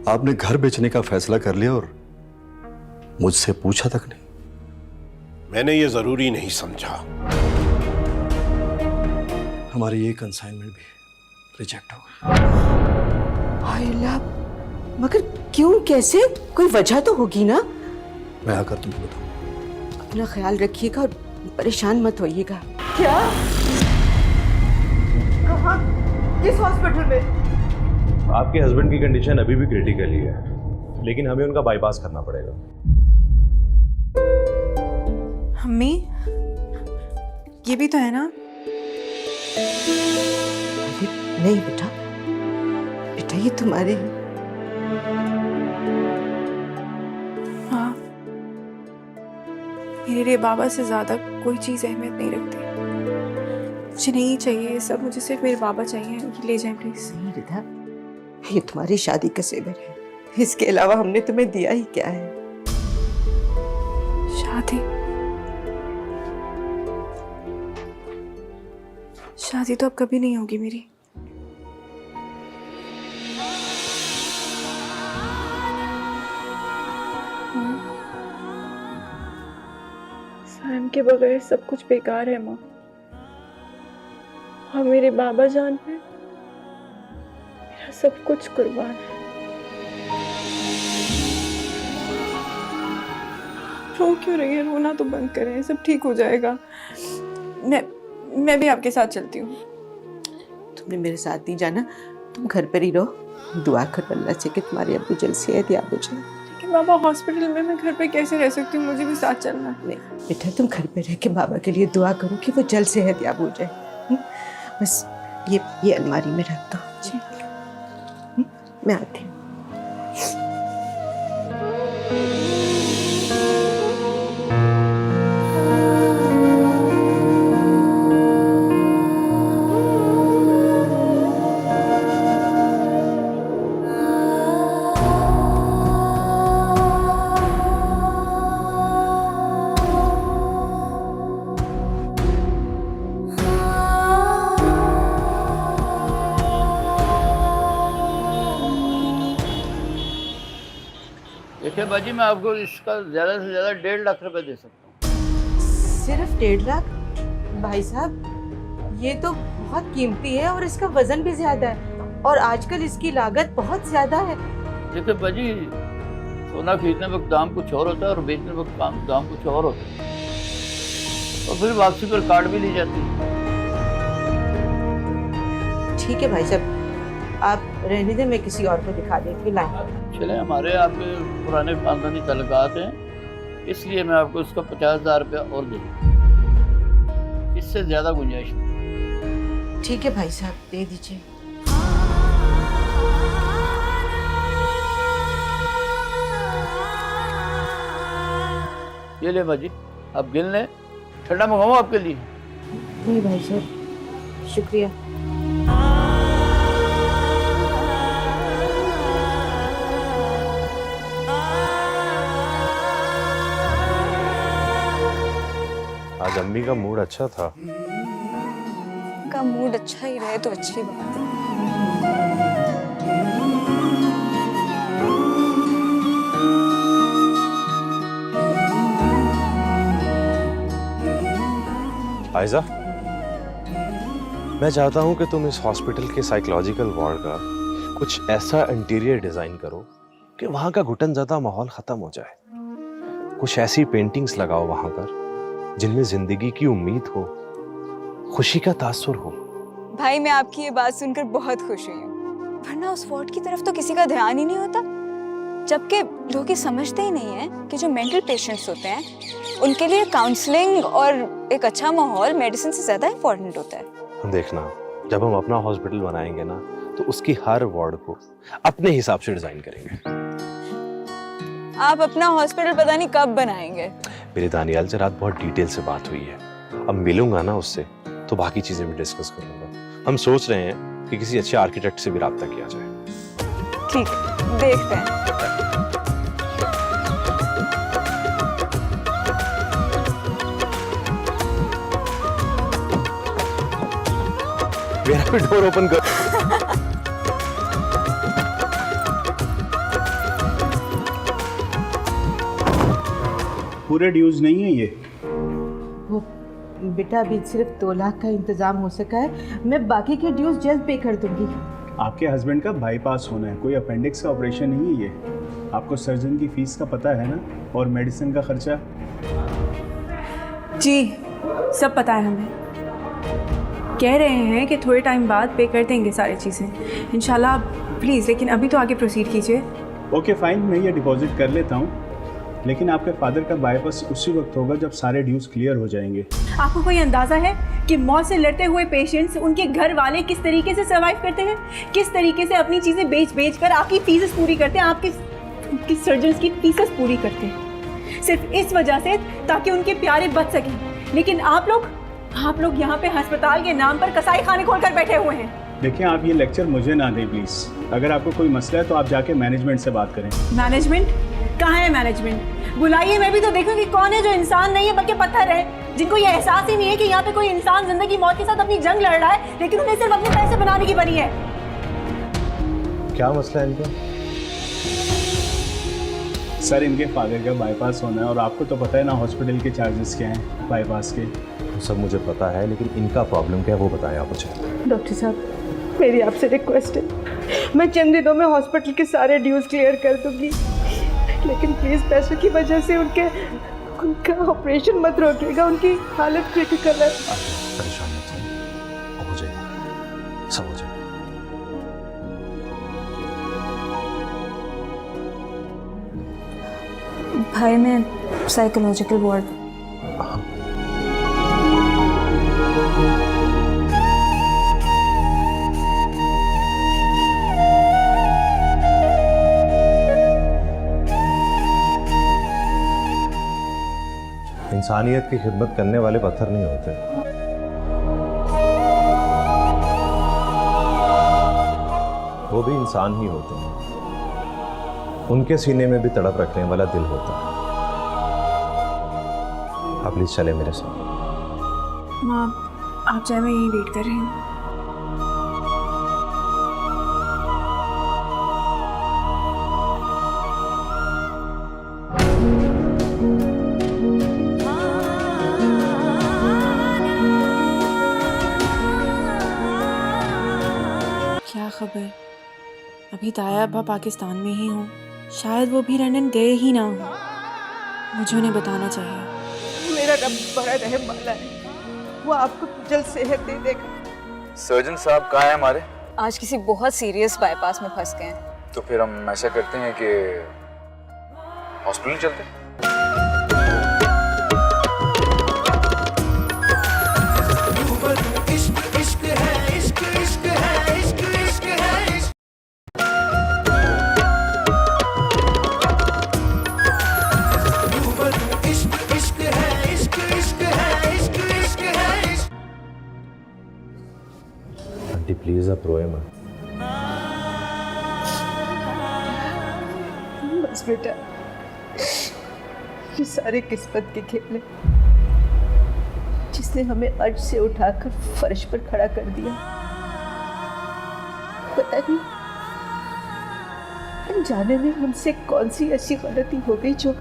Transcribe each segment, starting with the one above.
आपने घर बेचने का फैसला कर लिया और मुझसे पूछा तक नहीं। मैंने ये जरूरी नहीं समझा। हमारी ये कंसाइनमेंट भी रिजेक्ट हो गई। हाय अल्लाह, मगर क्यों, कैसे? कोई वजह तो होगी ना। मैं आकर तुम्हें बताऊं। अपना ख्याल रखिएगा और परेशान मत होइएगा। क्या? कहाँ? किस हॉस्पिटल में? आपके हस्बैंड की कंडीशन अभी भी क्रिटिकल ही है, लेकिन हमें उनका बाईपास करना पड़ेगा। अम्मी, ये भी तो है ना? अरे नहीं बेटा, बेटा ये तुम्हारे हैं। हाँ, मेरे लिए बाबा से ज्यादा कोई चीज अहमियत नहीं रखती। मुझे नहीं चाहिए ये सब, मुझे सिर्फ मेरे बाबा चाहिए। ये ले जाएं प्लीज। नहीं रिधा, ये तुम्हारी शादी का सेवर है, इसके अलावा हमने तुम्हें दिया ही क्या है? शादी तो अब कभी नहीं होगी मेरी। साइम के बगैर सब कुछ बेकार है माँ, और मेरे बाबा जान पे मेरा सब कुछ कुर्बान है। रो क्यों रही है? रोना तो बंद करें, सब ठीक हो जाएगा। मैं भी आपके साथ चलती हूँ। तुमने मेरे साथ नहीं जाना, तुम घर पर ही रहो। दुआ करो अल्लाह से कि तुम्हारे अब्बू जल्द सेहतयाब हो जाए। लेकिन बाबा हॉस्पिटल में, मैं घर पे कैसे रह सकती हूँ? मुझे भी साथ चलना। नहीं बेटा, तुम घर पे रह के बाबा के लिए दुआ करो कि वो जल्द सेहतयाब हो जाए। बस ये अलमारी में रख दो। मैं आती हूँ। देखिए बाजी, मैं आपको इसका ज़्यादा से ज़्यादा 1.5 लाख रुपए दे सकता हूँ। सिर्फ 1.5 लाख? भाई साहब, ये तो बहुत कीमती है और इसका वजन भी ज्यादा है, और आजकल इसकी लागत बहुत ज्यादा है। देखिए बाजी, सोना खरीदने वक्त दाम कुछ और होता है और बेचने वक्त दाम कुछ और होता है, और फिर वापसी पर कार्ड भी ली जाती है। ठीक है भाई साहब, आप रहने दें, मैं किसी और को दिखा देती हूँ। चले, हमारे आपके पुराने खानदानी तल्लुकात हैं, इसलिए मैं आपको इसका 50,000 रुपया और दे दूँ, इससे ज़्यादा गुंजाइश नहीं। ठीक है भाई साहब, दे दीजिए। ये ले बाजी, आप गिन लें। ठंडा मंगाऊँ आपके लिए? नहीं भाई साहब, शुक्रिया। आज अम्मी का मूड अच्छा था। का मूड अच्छा ही रहे तो अच्छी बात है। आयजा, मैं चाहता हूं कि तुम इस हॉस्पिटल के साइकोलॉजिकल वार्ड का कुछ ऐसा इंटीरियर डिजाइन करो कि वहां का घुटन ज़्यादा माहौल खत्म हो जाए। कुछ ऐसी पेंटिंग्स लगाओ वहां पर जिनमें जिंदगी की उम्मीद हो, खुशी का तासुर हो। भाई, मैं आपकी ये बात सुनकर बहुत खुश हुई हूँ, वरना उस वार्ड की तरफ तो किसी का ध्यान ही नहीं होता। जबकि लोग ये समझते ही नहीं है कि जो मेंटल पेशेंट्स होते हैं उनके लिए काउंसलिंग और एक अच्छा माहौल मेडिसिन से ज्यादा इम्पोर्टेंट होता है। देखना, जब हम अपना हॉस्पिटल बनाएंगे ना, तो उसकी हर वार्ड को अपने हिसाब से डिजाइन करेंगे। आप अपना हॉस्पिटल पता नहीं कब बनाएंगे। मेरे दानियाल से रात बहुत डिटेल से बात हुई है, अब मिलूंगा ना उससे तो बाकी चीजें भी डिस्कस करूंगा। हम सोच रहे हैं कि किसी अच्छे आर्किटेक्ट से भी राब्ता किया जाए। ठीक, देखते हैं। मेरा भी डोर ओपन कर। पूरे ड्यूज नहीं है ये। वो बेटा अभी सिर्फ 2 लाख का इंतजाम हो सका है, मैं बाकी के ड्यूज जल्द पे कर दूंगी। आपके हस्बैंड का बाईपास होना है, कोई अपेंडिक्स का ऑपरेशन नहीं है ये। आपको सर्जन की फीस का पता है ना, और मेडिसिन का खर्चा। जी सब पता है हमें। कह रहे हैं कि थोड़े टाइम बाद पे कर देंगे सारी चीज़ें इंशाल्लाह। प्लीज़ लेकिन अभी तो आगे प्रोसीड कीजिए। ओके फाइन, मैं ये डिपॉजिट कर लेता हूँ, लेकिन आपके फादर का बाईपास उसी वक्त होगा जब सारे ड्यूज क्लियर हो जाएंगे। आपको कोई अंदाज़ा है कि मौत से लड़ते हुए पेशेंट्स, उनके घर वाले किस तरीके से सर्वाइव करते हैं, किस तरीके से अपनी चीज़ें बेच कर आपकी फीसेस पूरी करते हैं, आपकी सर्जन्स की फीसेस पूरी करते हैं, सिर्फ इस वजह से ताकि उनके प्यारे बच सकें। लेकिन आप लोग यहाँ पे अस्पताल के नाम पर कसाई खाने खोल कर बैठे हुए हैं। देखिए, आप ये लेक्चर मुझे ना दें प्लीज़। अगर आपको कोई मसला है तो आप जाके मैनेजमेंट से बात करें। मैनेजमेंट कहाँ है? मैनेजमेंट बुलाइए, मैं भी तो देखूं कि कौन है जो इंसान नहीं है बल्कि पत्थर है, जिनको ये एहसास ही नहीं है कि यहाँ पे कोई इंसान जिंदगी मौत के साथ अपनी जंग लड़ रहा है, लेकिन उन्हें सिर्फ अपने पैसे बनाने की बनी है। क्या मसला है इनका? सर, इनके फादर का बाईपास होना है और आपको तो पता है ना हॉस्पिटल के चार्जेस क्या हैं बाईपास के। सब मुझे पता है, लेकिन इनका प्रॉब्लम क्या है वो बताएं आप मुझे। डॉक्टर साहब, मेरी आपसे रिक्वेस्ट है, मैं चंद दिनों में हॉस्पिटल के सारे ड्यूज क्लियर कर दूंगी, लेकिन प्लीज़ पैसों की वजह से उनका ऑपरेशन मत रोकिएगा। उनकी हालत क्रिटिकल है। परेशान मत हो, हो जाएगा, सब हो जाएगा। भाई मैं साइकोलॉजिकल वार्ड। इंसानियत की खिदमत करने वाले पत्थर नहीं होते, वो भी इंसान ही होते हैं। उनके सीने में भी तड़प रखने वाला दिल होता है। आप प्लीज चले मेरे साथ। माँ आप जाए, मैं यहीं वेट कर रही हूँ। क्या खबर? अभी ताया अब्बा पाकिस्तान में ही हो, शायद वो भी लंदन गए ही ना हो। मुझे उन्हें बताना चाहिए। मेरा रब बड़ा रहम वाला है, वो आपको जल्द सेहत दे देगा। सर्जन साहब कहाँ हैं हमारे? आज किसी बहुत सीरियस बाईपास में फंस गए हैं। तो फिर हम ऐसा करते हैं कि हॉस्पिटल चलते हैं। प्लीज आप रोए मत। बस बेटा, ये सारे किस्मत के खेल हैं, जिसने हमें अर्श से उठाकर फर्श पर खड़ा कर दिया। पता नहीं अनजाने में हमसे कौन सी ऐसी गलती हो गई जो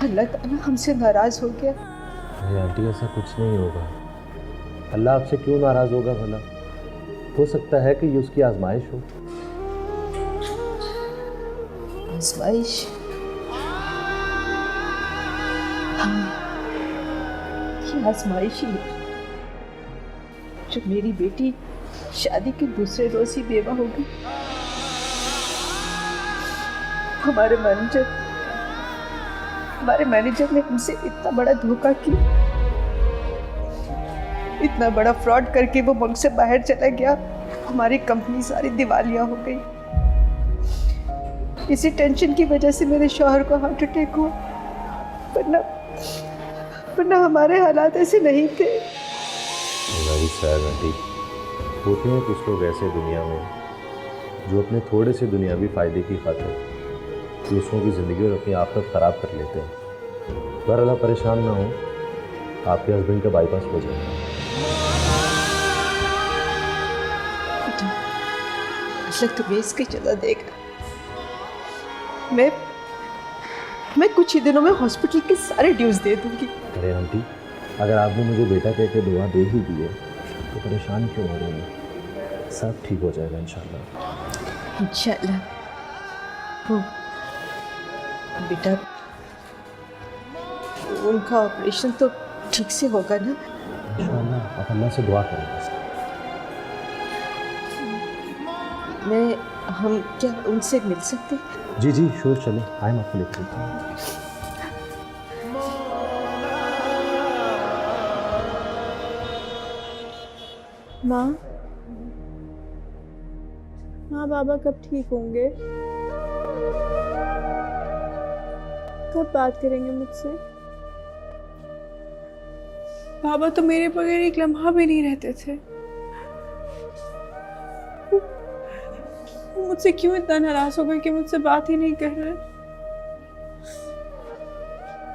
अल्लाह ताला हमसे नाराज हो गया। अरे आंटी, ऐसा कुछ नहीं होगा। अल्लाह आपसे क्यों नाराज होगा भला? हो सकता है कि ये उसकी आजमाइश हो। आजमाइश? हाँ, ये आजमाइश ही है जो मेरी बेटी शादी के दूसरे रोज ही बेवा हो गई। हमारे मैनेजर ने हमसे इतना बड़ा धोखा किया, इतना बड़ा फ्रॉड करके वो मुल्क से बाहर चला गया। हमारी कंपनी सारी दिवालिया हो गई। इसी टेंशन की वजह से मेरे शौहर को हार्ट अटैक हुआ, वरना हमारे हालात ऐसे नहीं थे। Very sad aunty. होते हैं कुछ लोग ऐसे दुनिया में जो अपने थोड़े से दुनियावी फ़ायदे की खातिर दूसरों की ज़िंदगी और अपनी आफत ख़राब कर लेते हैं। बहरहाल परेशान ना हो, आपके हस्बैंड का बाईपास हो जाएगा। तुम्हें इसकी चला देगा। मैं कुछ ही दिनों में हॉस्पिटल के सारे ड्यूज दे दूंगी। अरे आंटी, अगर आपने मुझे बेटा कह के दुआ दे ही दी है तो परेशान क्यों हो रही हैं? सब ठीक हो जाएगा इंशाल्लाह। इंशाल्लाह। वो बेटा, उनका ऑपरेशन तो ठीक से होगा ना? इंशाल्लाह, आप अल्लाह से दुआ करें। हम क्या उनसे मिल सकते हैं? जी जी श्योर, चले आए, मैं आपको लेकर चलता हूँ। माँ, बाबा कब ठीक होंगे? कब बात करेंगे मुझसे? बाबा तो मेरे बगैर एक लम्हा भी नहीं रहते थे। मुझसे क्यों इतना नाराज हो गए कि मुझसे बात ही नहीं कर रहे?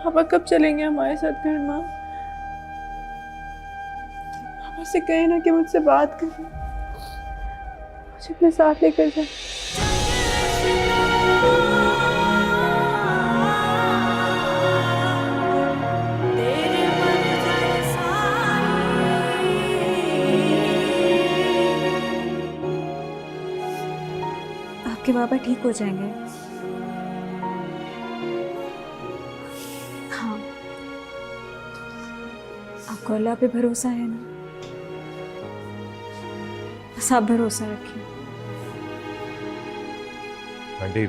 पापा कब चलेंगे हमारे साथ घर? माँ, पापा से कहे ना कि मुझसे बात करें, मुझे अपने साथ लेकर जाए। आपके बाबा ठीक हो जाएंगे। हाँ, आपको अल्लाह पे भरोसा है ना? बस आप भरोसा रखिए। आंटी,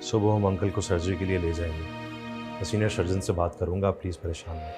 सुबह हम अंकल को सर्जरी के लिए ले जाएंगे। मैं सीनियर सर्जन से बात करूंगा, आप प्लीज़ परेशान मत।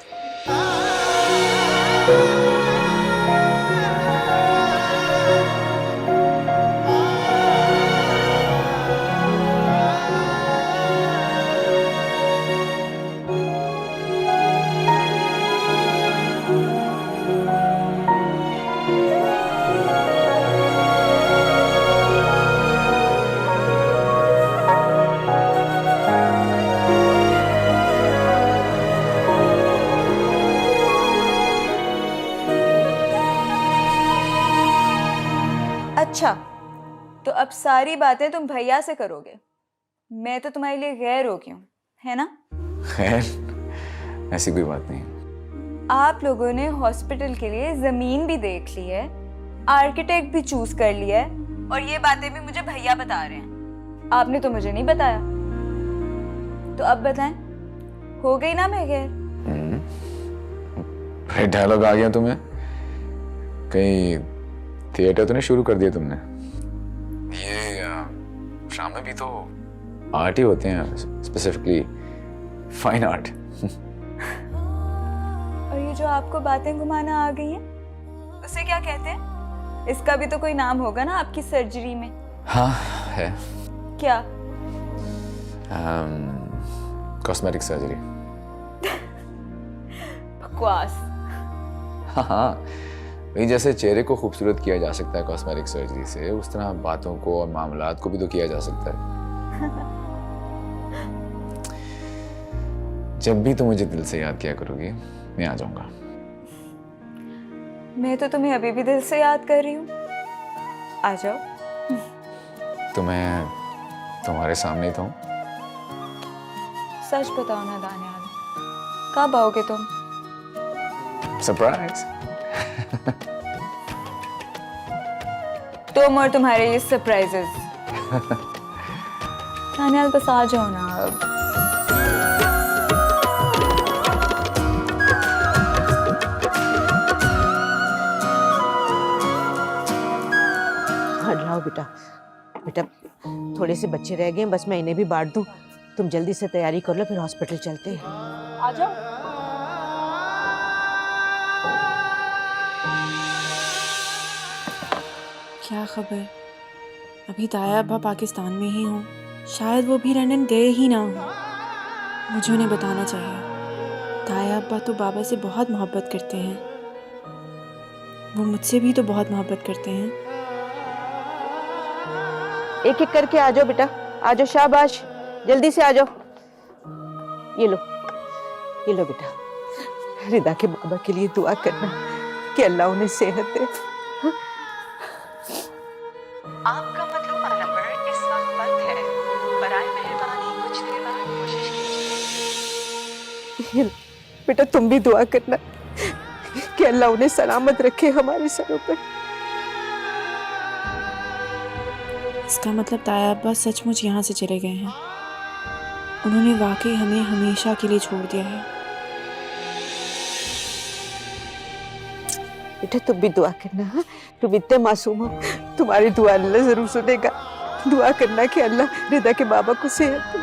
अच्छा, तो अब सारी बातें तुम भैया से करोगे। मैं तो तुम्हारे लिए गैर हो गई हूँ, है ना? खैर, ऐसी कोई बात नहीं। आप लोगों ने हॉस्पिटल के लिए जमीन भी देख ली है, आर्किटेक्ट भी चूज कर लिया है, और ये बातें भी मुझे भैया बता रहे हैं। आपने तो मुझे नहीं बताया। तो अब बताएं, हो गई ना मैं गैर? भाई डायलॉग आ गया तुम्हें? कहीं थिएटर तो नहीं शुरू कर दिया तुमने? ये ड्रामे भी तो आर्ट ही होते हैं, स्पेसिफिकली फाइन आर्ट। और ये जो आपको बातें घुमाना आ गई हैं, उसे क्या कहते हैं? इसका भी तो कोई नाम होगा ना आपकी सर्जरी में? हाँ है। क्या? Cosmetic surgery. बकवास। हाँ, वही जैसे चेहरे को खूबसूरत किया जा सकता है कॉस्मेटिक सर्जरी से, उस तरह बातों को और मामलात को भी तो किया जा सकता है। जब भी तुम मुझे दिल से याद किया करोगी, मैं आ जाऊंगा। मैं तो तुम्हें अभी भी दिल से याद कर रही हूँ। आ जाओ। तो मैं तुम्हारे सामने ही तो हूँ। सच बताओ ना दानियाल, कब आओगे तुम? सरप्राइज। तुम और तुम्हारे ये सरप्राइजेस। दानियाल बस आ जाओ ना अब। हाँ लाओ बेटा, बेटा थोड़े से बच्चे रह गए हैं, बस मैं इन्हें भी बांट दूं। तुम जल्दी से तैयारी कर लो, फिर हॉस्पिटल चलते हैं। आ जाओ। क्या खबर? अभी ताया अब्बा पाकिस्तान में ही हों, शायद वो भी लंदन गए ही ना हों। मुझे उन्हें बताना चाहिए। ताया अब्बा तो बाबा से बहुत मोहब्बत करते हैं, वो मुझसे भी तो बहुत मोहब्बत करते हैं। एक एक करके आ जाओ बेटा, आ जाओ, शाबाश, जल्दी से आ जाओ। ये लो, ये लो बेटा, रिदा के बाबा के लिए दुआ करना कि अल्लाह उन्हें सेहत दे। आपका मतलूबा नंबर इस वक्त बंद है, बराए मेहरबानी कुछ देर बाद कोशिश कीजिए। ये लो, बेटा तुम भी दुआ करना कि अल्लाह उन्हें सलामत रखे हमारे सरों पर। इसका मतलब ताया अब्बा सचमुच यहाँ से चले गए हैं। उन्होंने वाकई हमें हमेशा के लिए छोड़ दिया है। बेटा तुम भी दुआ करना, हाँ? तुम इतने मासूम हो, तुम्हारी दुआ अल्लाह जरूर सुनेगा। दुआ करना कि अल्लाह रिदा के बाबा को सेहत दे।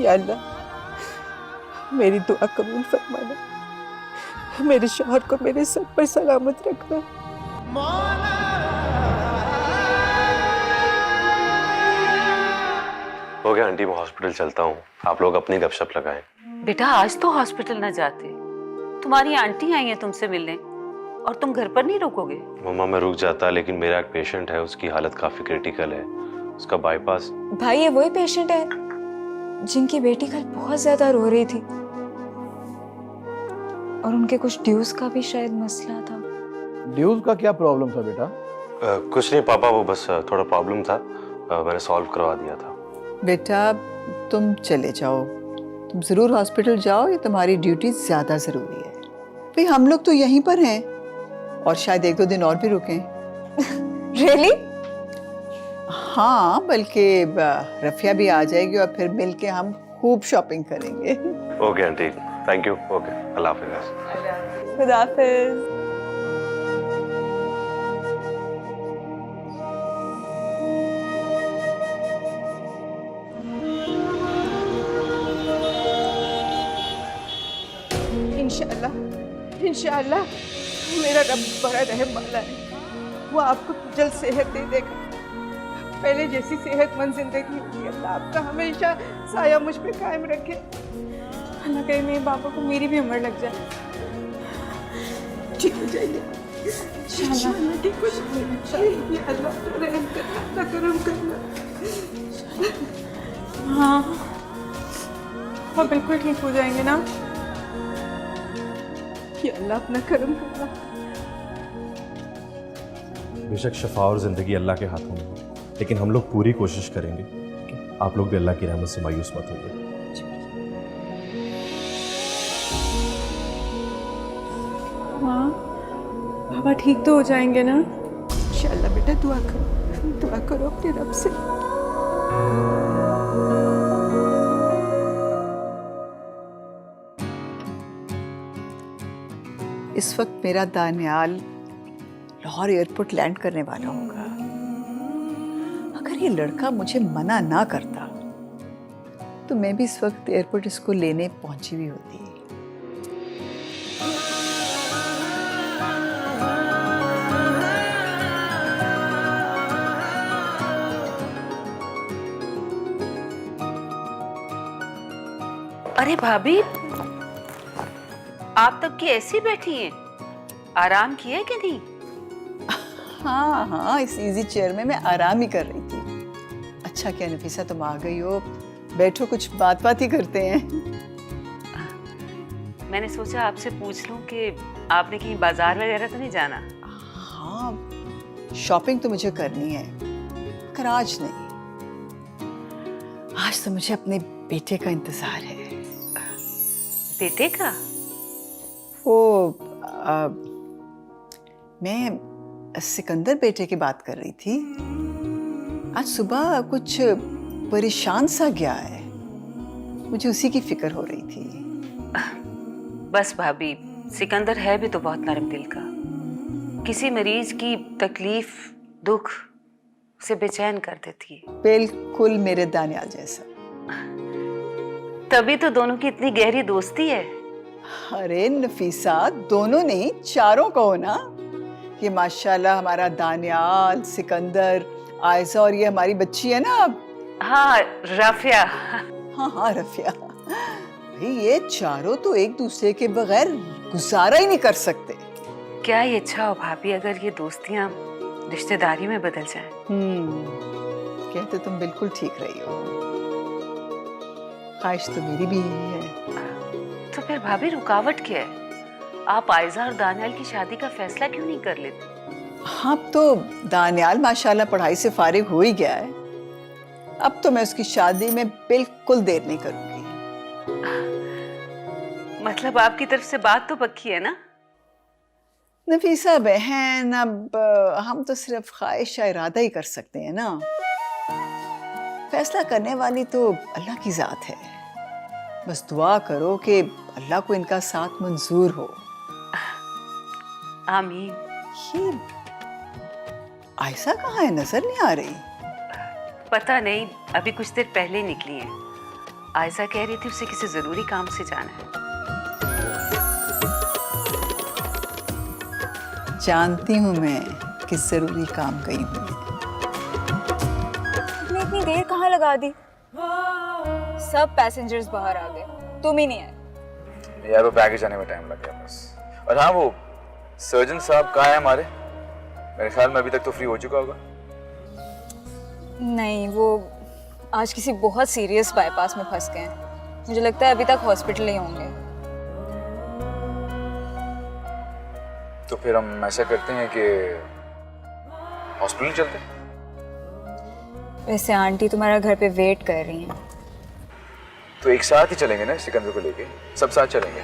या अल्लाह मेरी दुआ कबूल फरमाना, मेरे शौहर को मेरे सर पर सलामत रखना। हो गया आंटी, मैं हॉस्पिटल चलता हूँ, आप लोग अपनी गपशप लगाएं। बेटा आज तो हॉस्पिटल ना जाते, तुम्हारी आंटी आई है तुमसे मिलने और तुम घर पर नहीं रुकोगे? मम्मा मैं रुक जाता, लेकिन मेरा एक पेशेंट है, उसकी हालत काफी क्रिटिकल है, उसका बाईपास। भाई ये वही पेशेंट है जिनकी बेटी कल बहुत ज्यादा रो रही थी और उनके कुछ ड्यूज का भी शायद मसला था। ड्यूज का क्या प्रॉब्लम था बेटा? कुछ नहीं पापा, वो बस थोड़ा प्रॉब्लम था, मैंने सॉल्व करवा दिया था। बेटा तुम चले जाओ, तुम जरूर हॉस्पिटल जाओ, ये तुम्हारी ड्यूटी ज्यादा जरूरी है। भाई हम लोग तो यहीं पर हैं और शायद 1-2 दिन और भी रुकें। रियली? हाँ, बल्कि रफिया भी आ जाएगी और फिर मिलके हम खूब शॉपिंग करेंगे। Okay aunty, thank you. Okay, अल्लाह हाफिज़। खुदा हाफिज़। इंशाअल्लाह इंशाअल्लाह मेरा रब बड़ा रहम वाला है, वो आपको जल्द सेहत दे देगा, पहले जैसी सेहतमंद जिंदगी होगी। अल्लाह आपका हमेशा साया मुझ पे कायम रखे। अल्लाह करे मेरे पापा को मेरी भी उम्र लग जाए। ठीक हो जाएंगे इंशाअल्लाह, ठीक हो जाएंगे। ये अल्लाह का रहम करना, अल्लाह करम करना। हाँ वो बिल्कुल ठीक हो जाएंगे ना। ये अल्लाह अपना करम करना। बेशक शफा और जिंदगी अल्लाह के हाथों में है, लेकिन हम लोग पूरी कोशिश करेंगे। आप लोग भी अल्लाह की रहमत से मायूस मत होइए। हाँ पापा ठीक तो हो जाएंगे ना? इंशाअल्लाह बेटा, दुआ करो अपने रब से। इस वक्त मेरा दानियाल लाहौर एयरपोर्ट लैंड करने वाला होगा। अगर ये लड़का मुझे मना ना करता तो मैं भी इस वक्त एयरपोर्ट इसको लेने पहुंची हुई होती। अरे भाभी, आप तब की ऐसी बैठी हैं, आराम किया कि नहीं? हाँ हाँ, इस इजी चेयर में मैं आराम ही कर रही थी। अच्छा क्या नफीसा तुम आ गई हो, बैठो कुछ बात ही करते हैं। मैंने सोचा आपसे पूछ लूं कि आपने कहीं बाजार वगैरह तो नहीं जाना? हाँ, शॉपिंग तो मुझे करनी है, मगर आज नहीं। आज तो मुझे अपने बेटे का इंतजार है। बेटे का? मैं सिकंदर बेटे की बात कर रही थी। आज सुबह कुछ परेशान सा गया है, मुझे उसी की फिक्र हो रही थी। बस भाभी, सिकंदर है भी तो बहुत नरम दिल का। किसी मरीज की तकलीफ दुख उसे बेचैन कर देती है। बिल्कुल मेरे दानियाल जैसा। तभी तो दोनों की इतनी गहरी दोस्ती है। अरे नफीसा, दोनों नहीं चारों कहो ना। ये माशाल्लाह हमारा दानियाल, सिकंदर, आयशा और ये हमारी बच्ची है ना। हाँ रफिया। हाँ रफिया। भाई ये चारों तो एक दूसरे के बगैर गुजारा ही नहीं कर सकते। क्या ये अच्छा हो भाभी अगर ये दोस्तियां रिश्तेदारी में बदल जाएं? कहते तुम बिल्कुल ठीक रही हो। ख्वाहिश तो मेरी भी यही है। तो फिर भाभी रुकावट क्या है? आप आयशा और दानियाल की शादी का फैसला क्यों नहीं कर लेते? हाँ, तो दानियाल माशाल्लाह पढ़ाई से फारिग हो ही गया है अब तो मैं उसकी शादी में बिल्कुल देर नहीं करूंगी। मतलब आपकी तरफ से बात तो पक्की है ना? नफीसा बहन, अब हम तो सिर्फ ख्वाहिश या इरादा ही कर सकते हैं ना। फैसला करने वाली तो अल्लाह की जात है। बस दुआ करो कि अल्लाह को इनका साथ मंजूर हो। आमीन। ये आयशा कहाँ है? नजर नहीं आ रही। पता नहीं, अभी कुछ देर पहले निकली है। आयशा कह रही थी उसे किसी जरूरी काम से जाना है। जानती हूँ मैं किस जरूरी काम गई हूँ। तुमने इतनी देर कहाँ लगा दी? सब पैसेंजर्स बाहर आ गए, तुम ही नहीं आए। यार वो बैगेज आने में टाइम लग गया बस। और हाँ, वो सर्जन साहब कहाँ है हमारे? मेरे ख्याल में अभी तक तो फ्री हो चुका होगा। नहीं, वो आज किसी बहुत सीरियस बाईपास में फंस गए हैं। मुझे लगता है अभी तक हॉस्पिटल ही होंगे। तो फिर हम ऐसा करते हैं कि हॉस्पिटल चलते हैं। वैसे आंटी तुम्हारा घर पे वेट कर रही हैं। तो एक साथ ही चलेंगे ना सिकंदर को लेके, सब साथ चलेंगे।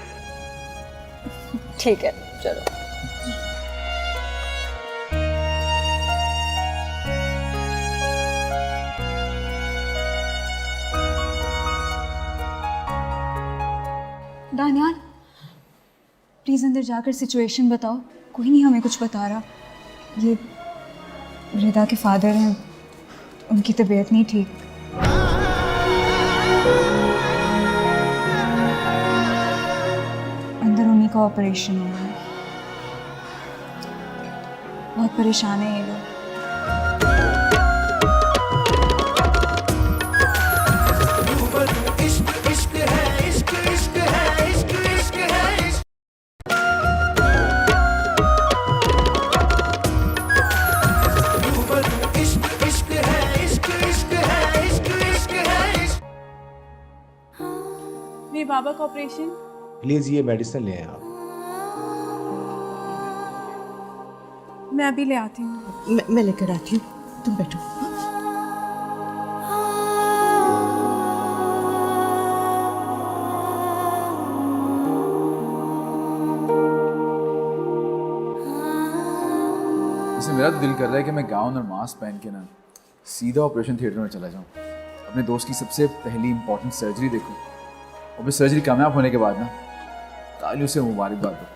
ठीक है, चलो। दानियाल, प्लीज अंदर जाकर सिचुएशन बताओ। कोई नहीं हमें कुछ बता रहा। ये रिदा के फादर हैं, उनकी तबीयत नहीं ठीक। अंदर उन्हीं का ऑपरेशन हो रहा है। बहुत परेशान है ये लोग। मेरे बाबा का ऑपरेशन। प्लीज ये मेडिसिन ले आए आप। मैं अभी ले आती हूँ। मैं लेकर आती हूँ, तुम बैठो। वैसे मेरा तो दिल कर रहा है कि मैं गाउन और मास्क पहन के ना सीधा ऑपरेशन थिएटर में चला जाऊँ, अपने दोस्त की सबसे पहली इंपॉर्टेंट सर्जरी देखूँ, और फिर सर्जरी कामयाब होने के बाद ना तालियों से मुबारकबाद दो।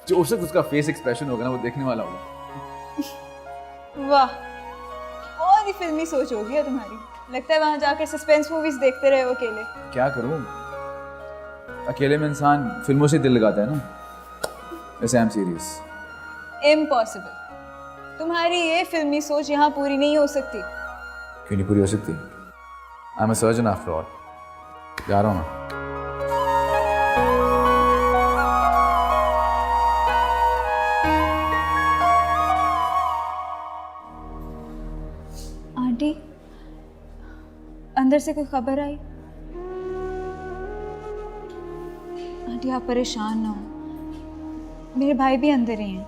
जो उस वक्त उसका फेस एक्सप्रेशन होगा ना, वो देखने वाला होगा। वाह, बहुत ही फिल्मी सोच होगी है तुम्हारी। लगता है वहां जाकर सस्पेंस मूवीज देखते रहे हो अकेले। क्या करूँ, अकेले में इंसान फिल्मों से दिल लगाता है ना। वैसे आई एम सीरियस। इम्पॉसिबल। तुम्हारी ये फिल्मी सोच यहाँ पूरी नहीं हो सकती। क्यों नहीं पूरी हो सकती? I am a surgeon after all. जा रहा हूँ मैं। आंटी, अंदर से कोई खबर आई? आंटी आप परेशान ना हो, मेरे भाई भी अंदर ही हैं।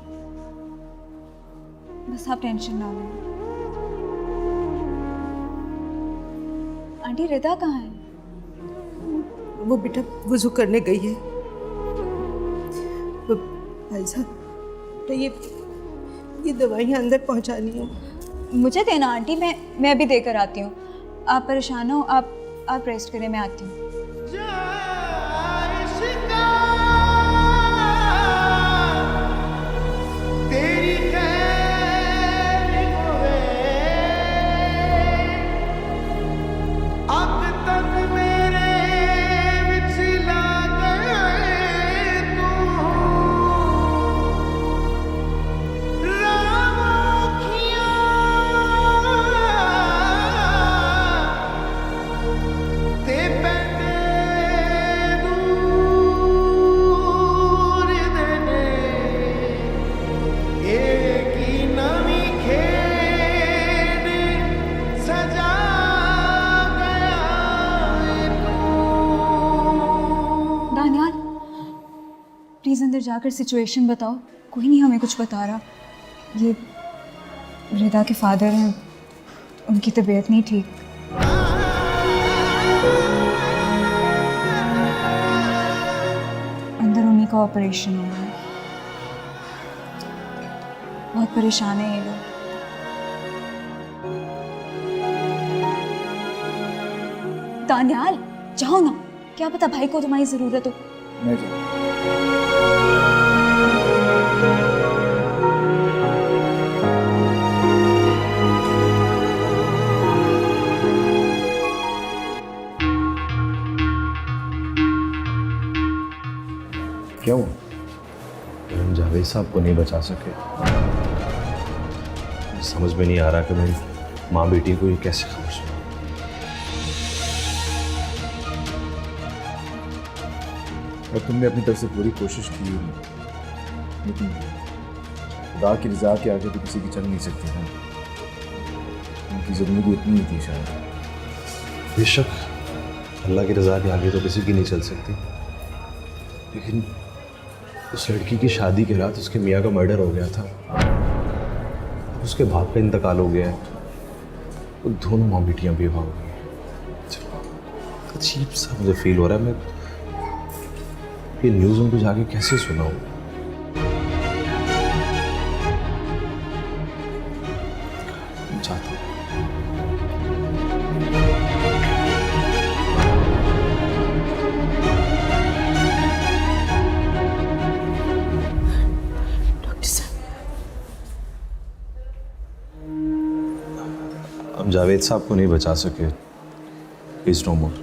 बस आप टेंशन ना लें। आंटी रिदा कहाँ है? वो बेटा वुज़ू करने गई है। भाई साहब, तो ये दवाइयाँ अंदर पहुँचानी है। मुझे देना आंटी, मैं अभी देकर आती हूँ। आप परेशान हो, आप रेस्ट करें, मैं आती हूँ। प्लीज़ अंदर जाकर सिचुएशन बताओ। कोई नहीं हमें कुछ बता रहा। ये रिदा के फादर हैं, उनकी तबीयत नहीं ठीक। अंदर उन्हीं का ऑपरेशन हुआ है, बहुत परेशान है ये लोग। दानियाल जाओ ना, क्या पता भाई को तुम्हारी जरूरत हो। मैं जाऊँ। क्यों? हम जावेद साहब को नहीं बचा सके। समझ में नहीं आ रहा कि मेरी माँ बेटी को ये कैसे खबर सुना। और तुमने अपनी तरफ से पूरी कोशिश की, लेकिन खुदा की रज़ा के आगे तो किसी की चल नहीं सकती ना। उनकी ज़िंदगी इतनी ही थी शायद। बेशक अल्लाह की रज़ा के आगे तो किसी की नहीं चल सकती, लेकिन उस लड़की की शादी के रात उसके मियाँ का मर्डर हो गया था, उसके बाप का इंतकाल हो गया है, वो दोनों माँ बेटियाँ बेवा हो गई हैं। अजीब सा मुझे फील हो रहा है, मैं ये न्यूज़ उनको जाके कैसे सुनाऊं? चाहता हूँ हम जावेद साहब को नहीं बचा सके। प्लीज नो मोर।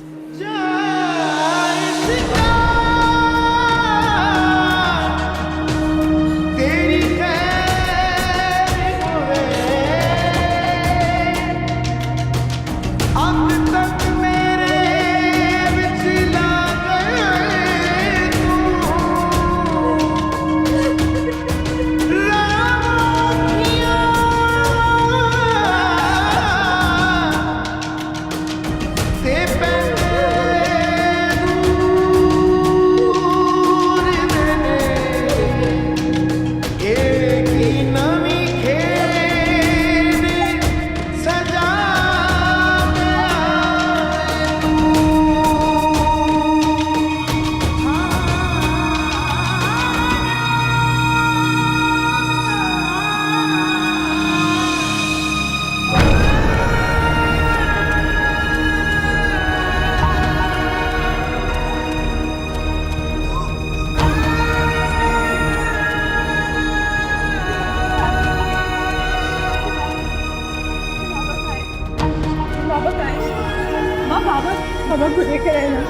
बाबा को लेकर आए ना,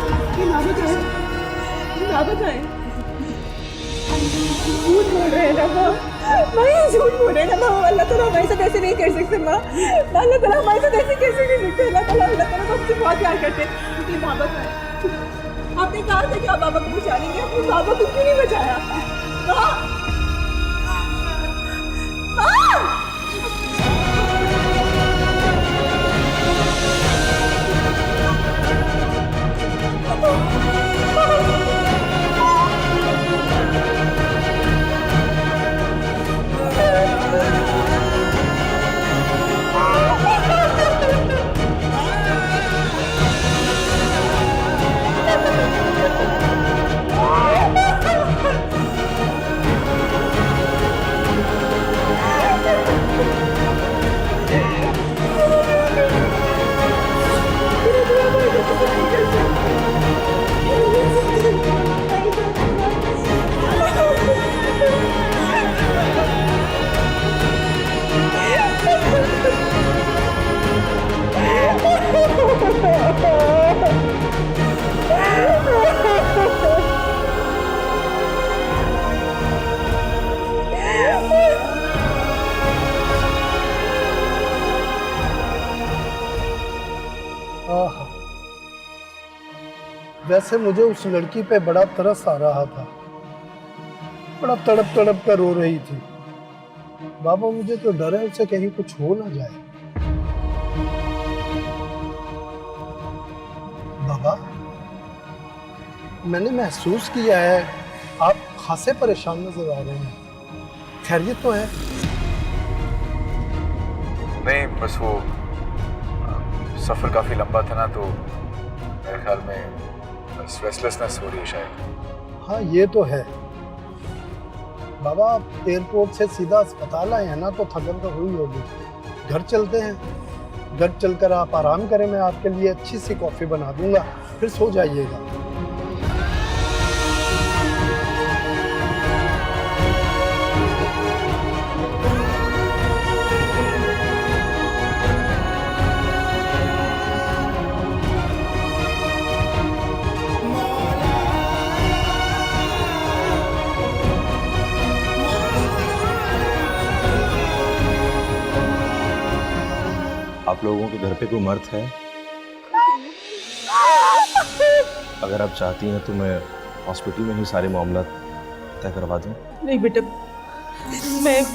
बाबा कहाँ है? बाबा कहाँ है? झूठ बोल रहे हैं ना माँ, ये झूठ बोल रहे हैं ना माँ। अल्लाह ताला हमारे साथ ऐसे नहीं कर सकते माँ, अल्लाह ताला हमारे साथ ऐसे कैसे कर सकते? अल्लाह ताला तो हमसे बहुत प्यार करते हैं। लेकिन बाबा कहाँ है? आपने कहा था कि आप बाबा को बचा लेंगे, आपने बाबा को क्यों नहीं बचाया? माँ, वैसे मुझे उस लड़की पे बड़ा तरस आ रहा था, बड़ा तड़प तड़प कर रो रही थी। बाबा मुझे तो डर है उससे कहीं कुछ हो ना जाए। बाबा, मैंने महसूस किया है आप खासे परेशान नजर आ रहे हैं, खैरियत तो है? नहीं, बस वो सफ़र काफ़ी लंबा था ना, तो मेरे ख्याल में बस रेस्टलेसनेस हो रही है शायद। हाँ ये तो है बाबा, एयरपोर्ट से सीधा अस्पताल आए हैं ना, तो थकन तो हुई होगी। घर चलते हैं, घर चलकर आप आराम करें, मैं आपके लिए अच्छी सी कॉफ़ी बना दूंगा, फिर सो जाइएगा। आप लोगों के घर पे कोई मर्द है? अगर आप चाहती हैं तो मैं हॉस्पिटल में ही सारे मामला तय करवा दूं। नहीं बेटा, मैं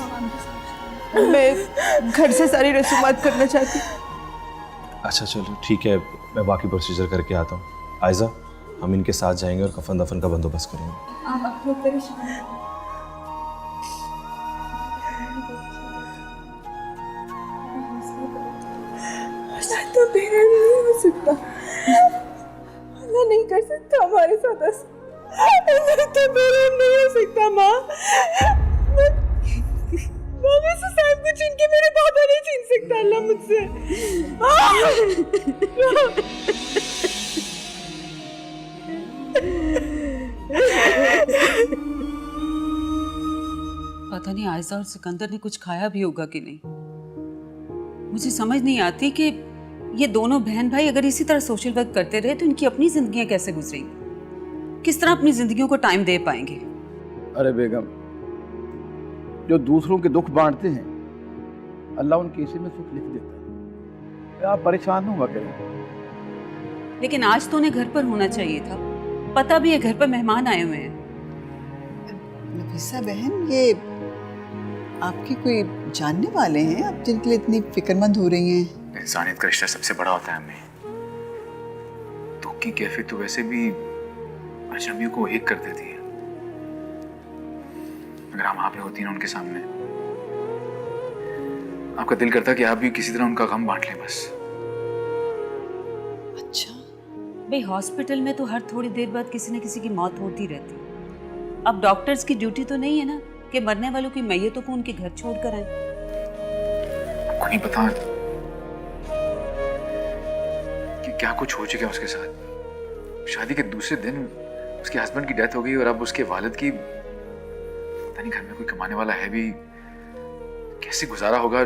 घर से सारी रसूमात करना चाहती हूँ। अच्छा चलो ठीक है, मैं बाकी प्रोसीजर करके आता हूँ। आयजा, हम इनके साथ जाएंगे और कफन दफन का बंदोबस्त करेंगे। आप लोग परेशान तो मेरा नहीं हो सकता, अल्लाह नहीं कर सकता हमारे साथ ऐसा, तो मेरा नहीं हो सकता माँ। मैं से सब कुछ इनके मेरे पापा नहीं छीन सकता अल्लाह मुझसे। पता नहीं आयजा और सिकंदर ने कुछ खाया भी होगा कि नहीं। मुझे समझ नहीं आती कि ये दोनों बहन भाई अगर इसी तरह सोशल वर्क करते रहे तो इनकी अपनी जिंदगियां कैसे गुजरेंगी, किस तरह अपनी जिंदगियों को टाइम दे पाएंगे। अरे बेगम, जो दूसरों के दुख बांटते हैं अल्लाह उनके हिस्से में सुख लिख देता है। आप परेशान न हुआ करें। लेकिन आज तो उन्हें घर पर होना चाहिए था, पता भी है घर पर मेहमान आए हुए हैं। नफीसा बहन, ये आपके कोई जानने वाले हैं आप जिनके लिए इतनी फिक्रमंद हो रही हैं? इंसानियत का रिश्ता सबसे बड़ा होता है हमें। दुख की कैफियत तो वैसे भी अजनबियों को एक कर देती है। अगर हम वहां पे होती ना उनके सामने, आपका दिल करता कि आप भी किसी तरह उनका गम बांट लें बस। अच्छा भाई, हॉस्पिटल में तो हर थोड़ी देर बाद किसी न किसी की मौत होती रहती। अब डॉक्टर्स की ड्यूटी तो नहीं है ना कि मरने वालों की मैयतों को उनके घर छोड़कर आए। आपको नहीं पता कि क्या कुछ हो चुका है उसके साथ। शादी के दूसरे दिन उसके हस्बैंड की डेथ हो गई और अब उसके वालिद की, पता नहीं घर में कोई कमाने वाला है भी, कैसे गुजारा होगा।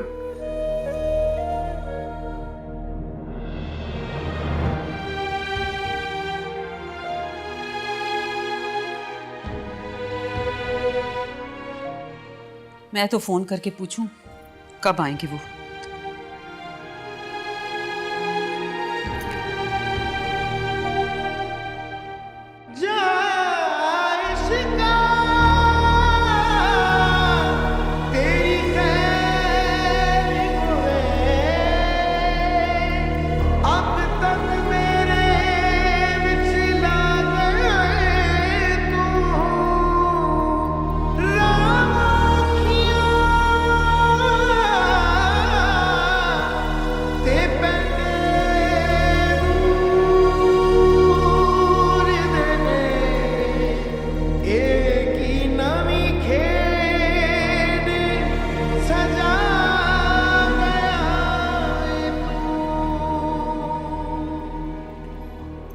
मैं तो फोन करके पूछूं कब आएंगे वो।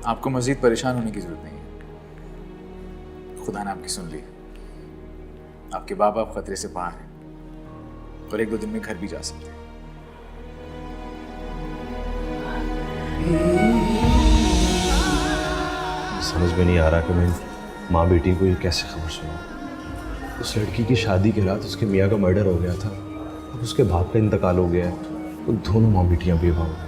आपको मजीद परेशान होने की जरूरत नहीं है। खुदा ने आपकी सुन ली। आपके बाप आप खतरे से बाहर हैं और 1-2 दिन में घर भी जा सकते हैं। समझ में नहीं आ रहा कि मैं माँ बेटी को ये कैसे खबर सुनाऊं। उस लड़की की शादी के रात उसके मियाँ का मर्डर हो गया था, अब उसके बाप का इंतकाल हो गया है, वो दोनों माँ बेटियाँ बेवा हो गई।